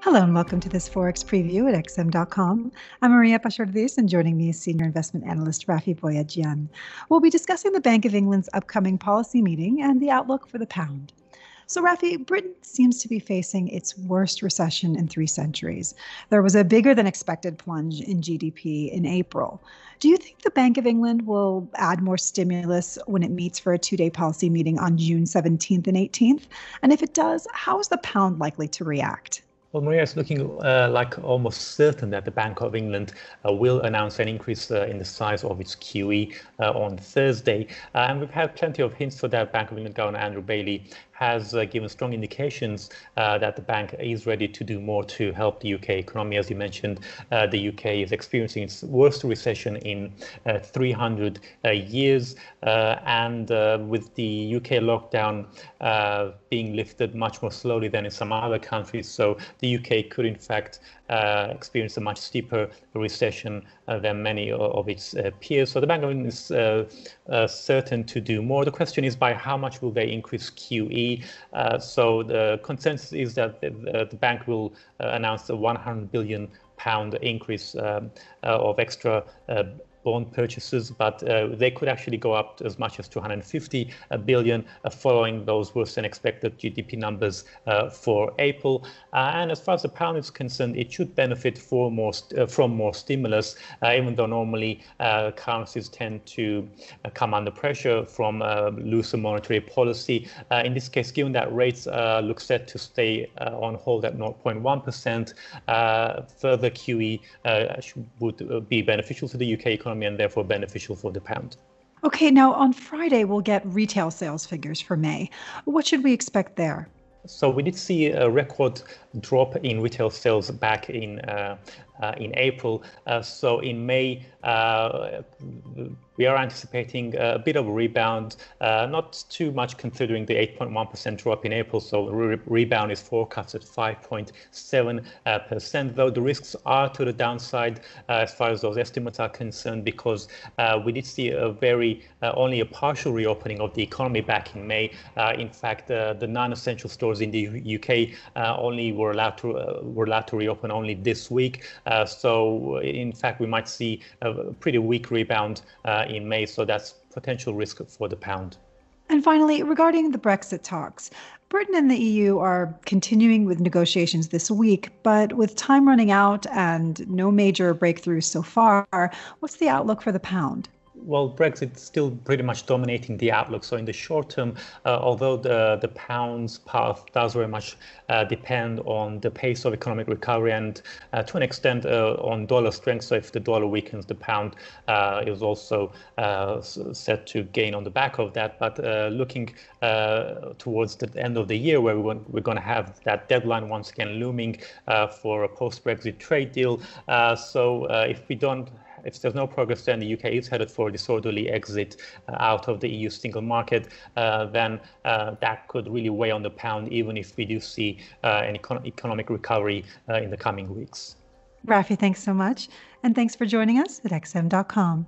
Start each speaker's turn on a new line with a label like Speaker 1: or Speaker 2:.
Speaker 1: Hello and welcome to this Forex Preview at XM.com. I'm Maria Pachardis, and joining me is Senior Investment Analyst Rafi Boyadjian. We'll be discussing the Bank of England's upcoming policy meeting and the outlook for the pound. So, Rafi, Britain seems to be facing its worst recession in 3 centuries. There was a bigger than expected plunge in GDP in April. Do you think the Bank of England will add more stimulus when it meets for a 2-day policy meeting on June 17th and 18th? And if it does, how is the pound likely to react?
Speaker 2: Well, Maria, it's looking like almost certain that the Bank of England will announce an increase in the size of its QE on Thursday. And we've had plenty of hints for that. Bank of England Governor Andrew Bailey has given strong indications that the bank is ready to do more to help the UK economy. As you mentioned, the UK is experiencing its worst recession in 300 years. And with the UK lockdown being lifted much more slowly than in some other countries, so the UK could in fact experience a much steeper recession than many of its peers. So the Bank of England is certain to do more. The question is, by how much will they increase QE? So the consensus is that the bank will announce a £100 billion increase of extra bond purchases, but they could actually go up as much as 250 billion following those worse than expected GDP numbers for April. And as far as the pound is concerned, it should benefit from more stimulus, even though normally currencies tend to come under pressure from looser monetary policy. In this case, given that rates look set to stay on hold at 0.1%, further QE would be beneficial to the UK economy and therefore beneficial for the pound.
Speaker 1: Okay, now on Friday, we'll get retail sales figures for May. What should we expect there?
Speaker 2: So we did see a record drop in retail sales back in April. So in May, we are anticipating a bit of a rebound, not too much considering the 8.1% drop in April. So the rebound is forecast at 5.7%, though the risks are to the downside as far as those estimates are concerned, because we did see only a partial reopening of the economy back in May. In fact, the non-essential stores in the UK only were allowed to reopen only this week. So in fact, we might see a pretty weak rebound in May. So that's potential risk for the pound.
Speaker 1: And finally, regarding the Brexit talks, Britain and the EU are continuing with negotiations this week, but with time running out and no major breakthroughs so far, what's the outlook for the pound?
Speaker 2: Well, Brexit is still pretty much dominating the outlook. So in the short term, although the pound's path does very much depend on the pace of economic recovery and to an extent on dollar strength. So if the dollar weakens, the pound is also set to gain on the back of that. But looking towards the end of the year, where we're going to have that deadline once again looming for a post-Brexit trade deal. So if there's no progress, then the UK is headed for a disorderly exit out of the EU single market, then that could really weigh on the pound, even if we do see an economic recovery in the coming weeks.
Speaker 1: Rafi, thanks so much. And thanks for joining us at XM.com.